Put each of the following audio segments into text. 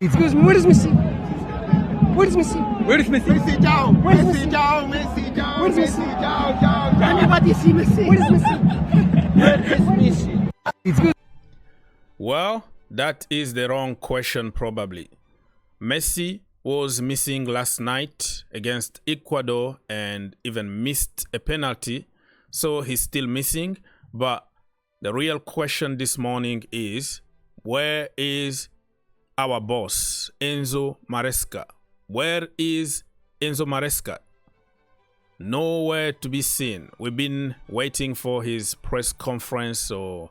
Excuse me, where is Messi? Where is Messi? Where is Messi? Messi down! Where is Messi Messi? down! Messi down! Where is Messi Messi? down! Anybody see Messi? Where is Messi? Where is Messi? Excuse. Well, that is the wrong question probably. Messi was missing last night against Ecuador and even missed a penalty, so he's still missing. But the real question this morning is, where is our boss, Enzo Maresca? Where is Enzo Maresca? Nowhere to be seen. We've been waiting for his press conference or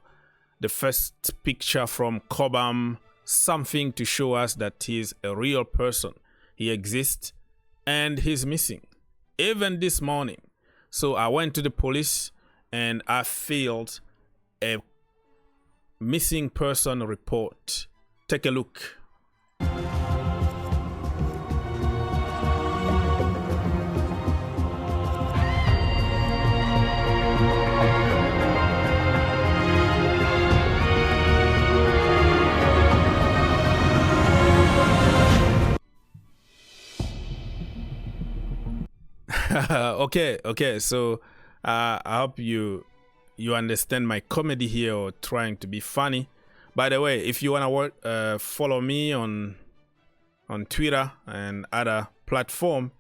the first picture from Cobham, something to show us that he's a real person. He exists and he's missing. Even this morning. So I went to the police and I filled a missing person report. Take a look. Okay. So I hope you understand my comedy here or trying to be funny. By the way, if you wanna follow me on Twitter and other platform,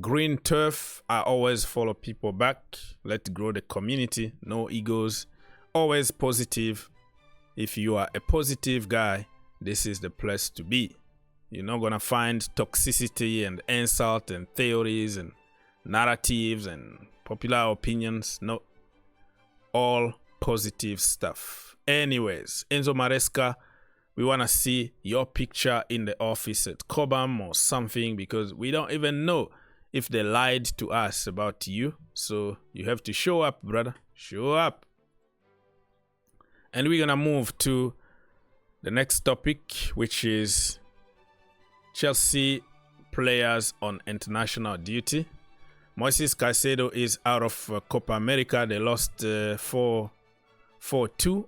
Green Turf, I always follow people back. Let's grow the community. No egos. Always positive. If you are a positive guy, this is the place to be. You're not gonna find toxicity and insult and theories and narratives and popular opinions. No, all positive stuff. Anyways, Enzo Maresca, we want to see your picture in the office at Cobham or something, because we don't even know if they lied to us about you. So you have to show up, brother. Show up. And we're gonna move to the next topic, which is Chelsea players on international duty. Moises Caicedo is out of Copa America. They lost 4-2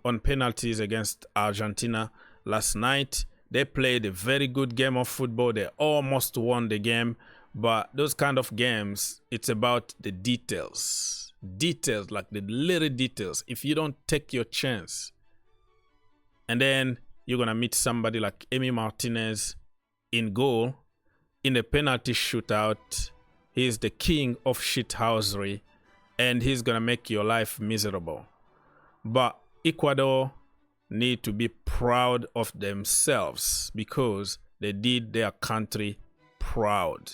on penalties against Argentina last night. They played a very good game of football. They almost won the game. But those kind of games, it's about the details. Details, like the little details. If you don't take your chance, and then you're going to meet somebody like Emi Martinez in goal, in a penalty shootout. He's the king of shithousery, and he's going to make your life miserable. But Ecuador need to be proud of themselves because they did their country proud.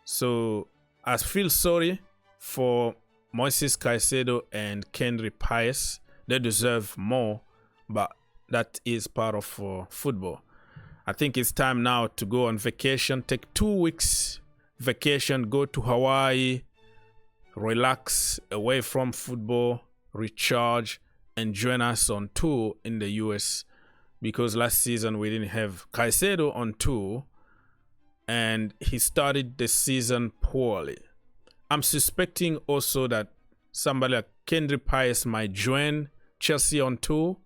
So I feel sorry for Moises Caicedo and Kendry Páez. They deserve more, but that is part of football. I think it's time now to go on vacation. Take 2 weeks vacation, go to Hawaii, relax away from football, recharge, and join us on tour in the US, because last season we didn't have Caicedo on tour and he started the season poorly. I'm suspecting also that somebody like Kendry Páez might join Chelsea on tour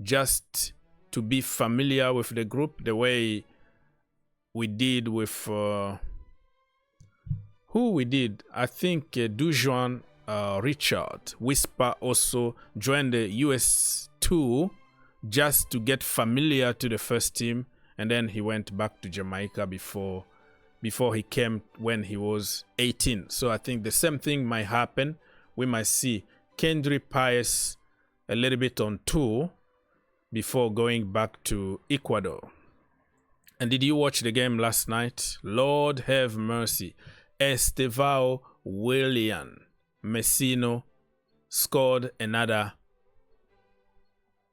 just to be familiar with the group, the way we did with I think Dujuan Richard Whisper also joined the US tour just to get familiar to the first team, and then he went back to Jamaica before he came when he was 18. So I think the same thing might happen. We might see Kendry Páez a little bit on tour before going back to Ecuador. And did you watch the game last night? Lord have mercy. Estevao Willian Messinho scored another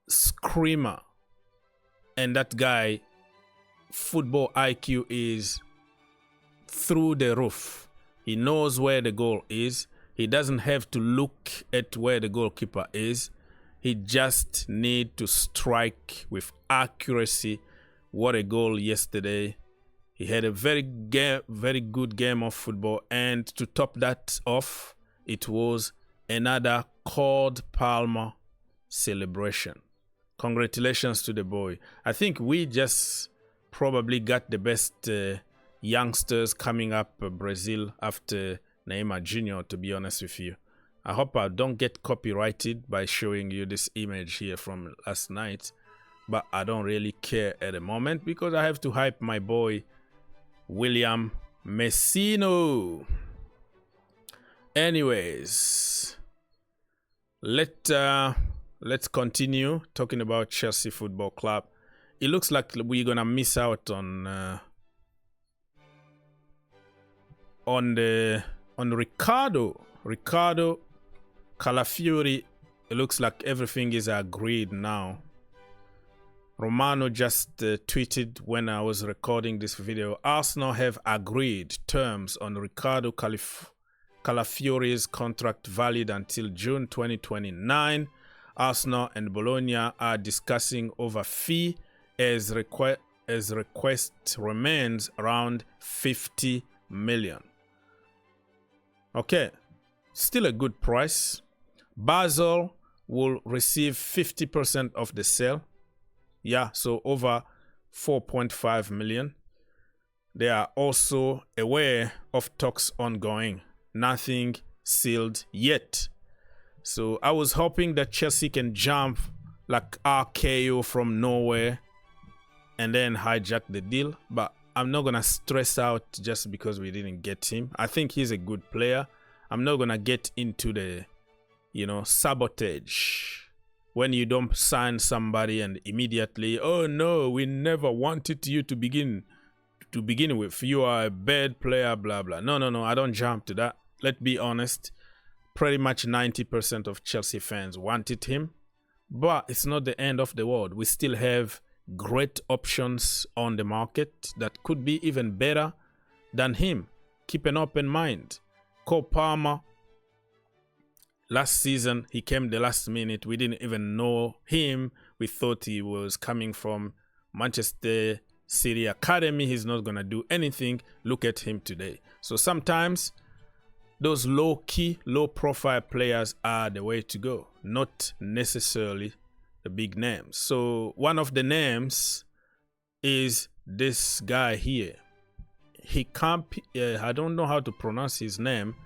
screamer. And that guy, football IQ is through the roof. He knows where the goal is. He doesn't have to look at where the goalkeeper is. He just needs to strike with accuracy. What a goal yesterday. He had a very good game of football. And to top that off, it was another Cod Palmer celebration. Congratulations to the boy. I think we just probably got the best youngsters coming up Brazil after Neymar Jr., to be honest with you. I hope I don't get copyrighted by showing you this image here from last night, but I don't really care at the moment because I have to hype my boy Willian Messinho. Anyways, let's continue talking about Chelsea Football Club. It looks like we're gonna miss out on Ricardo Calafiori. It looks like everything is agreed now. Romano just tweeted when I was recording this video, Arsenal have agreed terms on Ricardo Calafiori's contract valid until June 2029. Arsenal and Bologna are discussing over fee as request remains around 50 million. Okay, still a good price. Basel will receive 50% of the sale. Yeah, so over 4.5 million. They are also aware of talks ongoing. Nothing sealed yet. So I was hoping that Chelsea can jump like RKO from nowhere and then hijack the deal. But I'm not going to stress out just because we didn't get him. I think he's a good player. I'm not going to get into the, sabotage. When you don't sign somebody and immediately, oh no, we never wanted you to begin with. You are a bad player, blah, blah. No, I don't jump to that. Let's be honest. Pretty much 90% of Chelsea fans wanted him. But it's not the end of the world. We still have great options on the market that could be even better than him. Keep an open mind. Cole Palmer. Last season, he came the last minute. We didn't even know him. We thought he was coming from Manchester City Academy. He's not going to do anything. Look at him today. So sometimes those low-key, low-profile players are the way to go. Not necessarily the big names. So one of the names is this guy here. He can't, I don't know how to pronounce his name,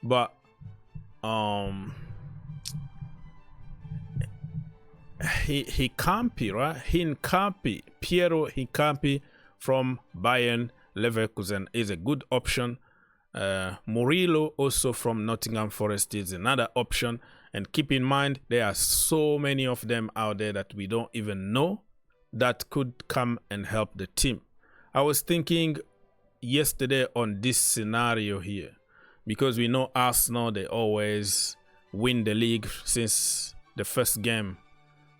but Hincapie, right? Piero Hincapie from Bayern Leverkusen is a good option. Murillo, also from Nottingham Forest, is another option. And keep in mind, there are so many of them out there that we don't even know that could come and help the team. I was thinking yesterday on this scenario here, because we know Arsenal, they always win the league since the first game.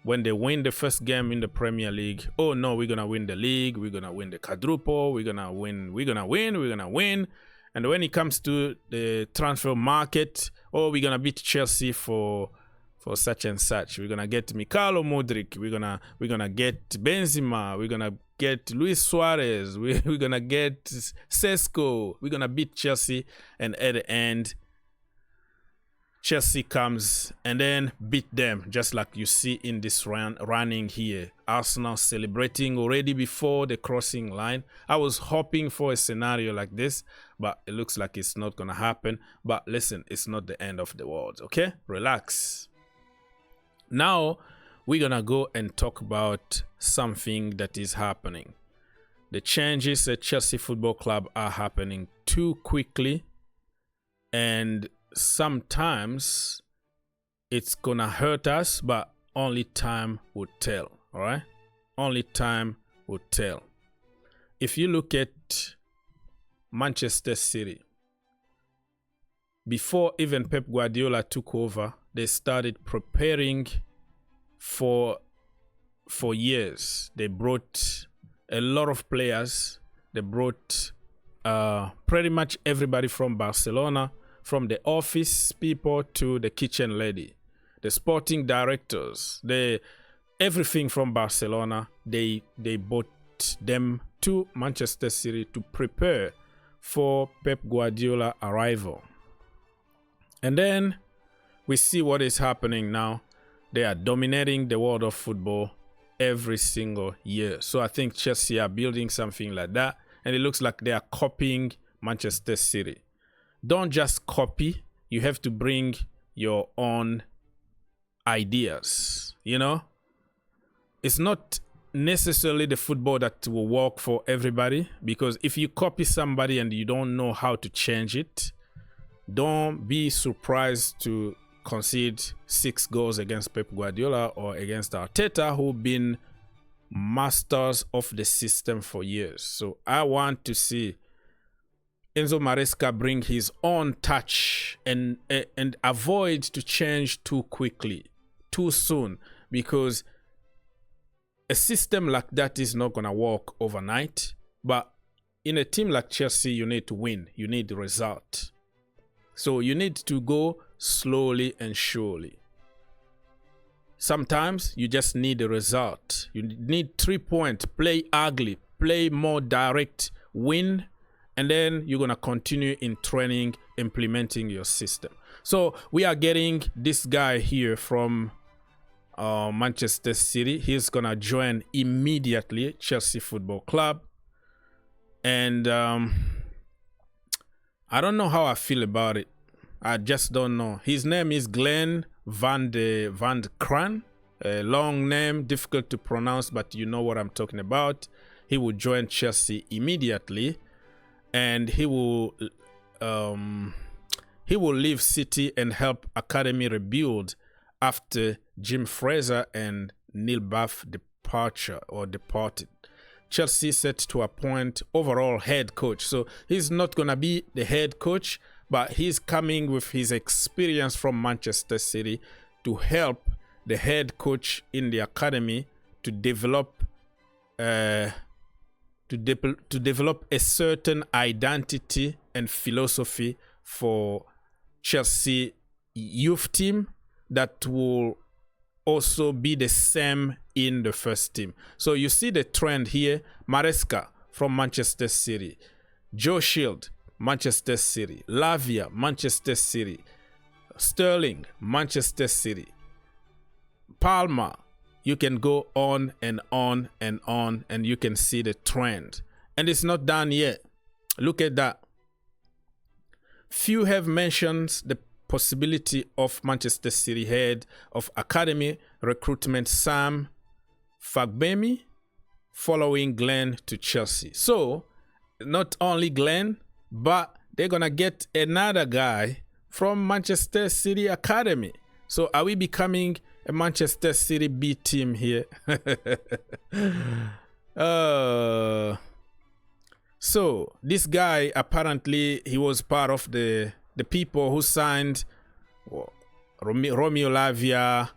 When they win the first game in the Premier League, oh no, we're going to win the league, we're going to win the quadruple, we're going to win. And when it comes to the transfer market, oh, we're going to beat Chelsea for such and such. We're going to get Mikhailo Mudryk, we're going to get Benzema, we're going to get Luis Suarez, we're going to get Sesko, we're going to beat Chelsea, and at the end, Chelsea comes and then beat them, just like you see in this running here. Arsenal celebrating already before the crossing line. I was hoping for a scenario like this, but it looks like it's not going to happen. But listen, it's not the end of the world, okay? Relax. Now, we're going to go and talk about something that is happening. The changes at Chelsea Football Club are happening too quickly, and sometimes it's gonna hurt us, but only time will tell. All right, only time will tell. If you look at Manchester City, before even Pep Guardiola took over, they started preparing for years. They brought a lot of players. They brought pretty much everybody from Barcelona, from the office people to the kitchen lady, the sporting directors, everything from Barcelona. They brought them to Manchester City to prepare for Pep Guardiola arrival. And then we see what is happening now. They are dominating the world of football. every single year. So I think Chelsea are building something like that, and it looks like they are copying Manchester City. Don't just copy, you have to bring your own ideas, you know? It's not necessarily the football that will work for everybody, because if you copy somebody and you don't know how to change it, don't be surprised to concede 6 goals against Pep Guardiola or against Arteta, who've been masters of the system for years. So I want to see Enzo Maresca bring his own touch and avoid to change too quickly, too soon, because a system like that is not going to work overnight. But in a team like Chelsea, you need to win. You need the result. So you need to go slowly and surely. Sometimes you just need a result. You need 3 points. Play ugly. Play more direct. Win. And then you're going to continue in training, implementing your system. So we are getting this guy here from Manchester City. He's going to join immediately Chelsea Football Club. And I don't know how I feel about it. I just don't know. His name is Glenn van de Kraan. A long name, difficult to pronounce, but you know what I'm talking about. He will join Chelsea immediately. And he will leave City and help Academy rebuild after Jim Fraser and Neil Bath departed. Chelsea set to appoint overall head coach. So he's not going to be the head coach, but he's coming with his experience from Manchester City to help the head coach in the academy to develop a certain identity and philosophy for Chelsea youth team that will also be the same in the first team. So you see the trend here. Maresca from Manchester City, Joe Shield, Manchester City, Lavia, Manchester City, Sterling, Manchester City, Palmer. You can go on and on and on, and you can see the trend. And it's not done yet. Look at that. Few have mentioned the possibility of Manchester City head of academy recruitment Sam Fagbemi following Glenn to Chelsea. So, not only Glenn, but they're going to get another guy from Manchester City Academy. So, are we becoming a Manchester City B team here? So, this guy, apparently, he was part of the people who signed Romeo Lavia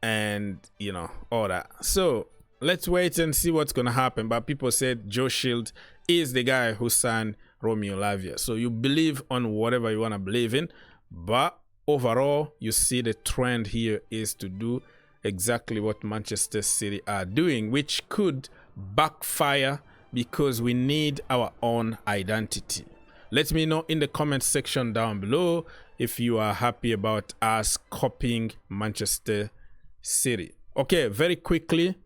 and, you know, all that. So, let's wait and see what's going to happen. But people said Joe Shield is the guy who signed Romeo Lavia. So, you believe on whatever you want to believe in. But overall, you see the trend here is to do exactly what Manchester City are doing, which could backfire because we need our own identity. Let me know in the comment section down below if you are happy about us copying Manchester City. Okay, very quickly,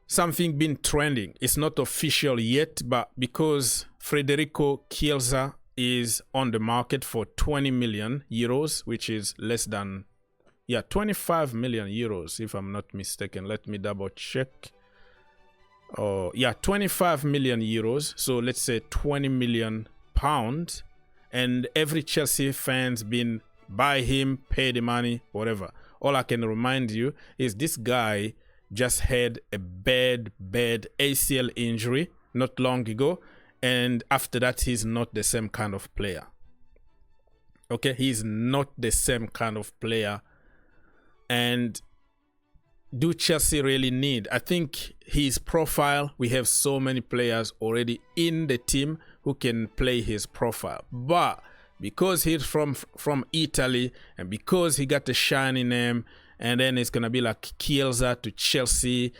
something been trending. It's not official yet, but because Frederico Chiesa is on the market for 20 million euros, which is less than 25 million euros, if I'm not mistaken. Let me double check. 25 million euros. So let's say 20 million pounds. And every Chelsea fan's been buy him, pay the money, whatever. All I can remind you is this guy just had a bad ACL injury not long ago. And after that, he's not the same kind of player. Okay, he's not the same kind of player. And do Chelsea really need? I think his profile, we have so many players already in the team who can play his profile. But because he's from Italy and because he got a shiny name, and then it's going to be like Chiesa to Chelsea,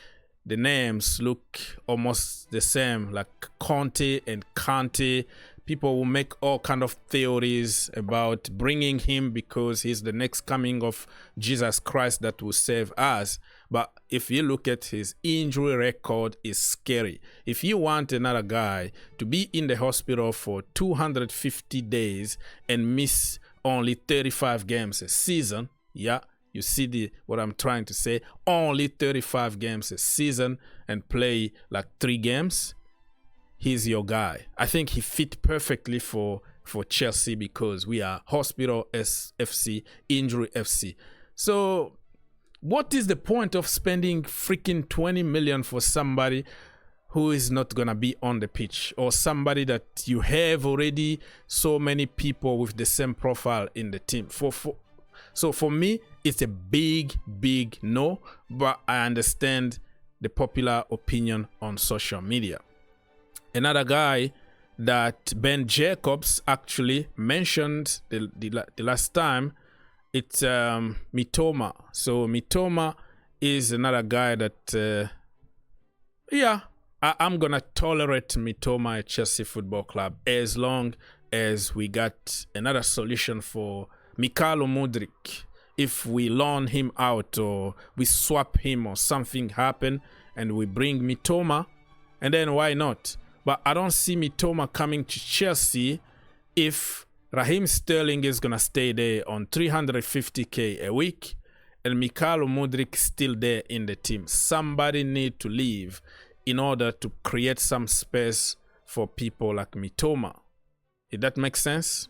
the names look almost the same, like Conte and Kante. people will make all kind of theories about bringing him because he's the next coming of Jesus Christ that will save us. But if you look at his injury record, is scary. If you want another guy to be in the hospital for 250 days and miss only 35 games a season, yeah, you see what I'm trying to say, only 35 games a season and play like 3 games, he's your guy. I think he fit perfectly for Chelsea because we are hospital FC, injury FC. So what is the point of spending freaking 20 million for somebody who is not gonna be on the pitch, or somebody that you have already so many people with the same profile in the team? So for me, it's a big no, but I understand the popular opinion on social media. Another guy that Ben Jacobs actually mentioned the last time, it's Mitoma. So Mitoma is another guy that, I'm going to tolerate Mitoma at Chelsea Football Club as long as we got another solution for Mykhailo Mudryk. If we loan him out or we swap him or something happen and we bring Mitoma, and then why not? But I don't see Mitoma coming to Chelsea if Raheem Sterling is going to stay there on 350k a week and Mykhailo Mudryk still there in the team. Somebody need to leave in order to create some space for people like Mitoma. Did that make sense?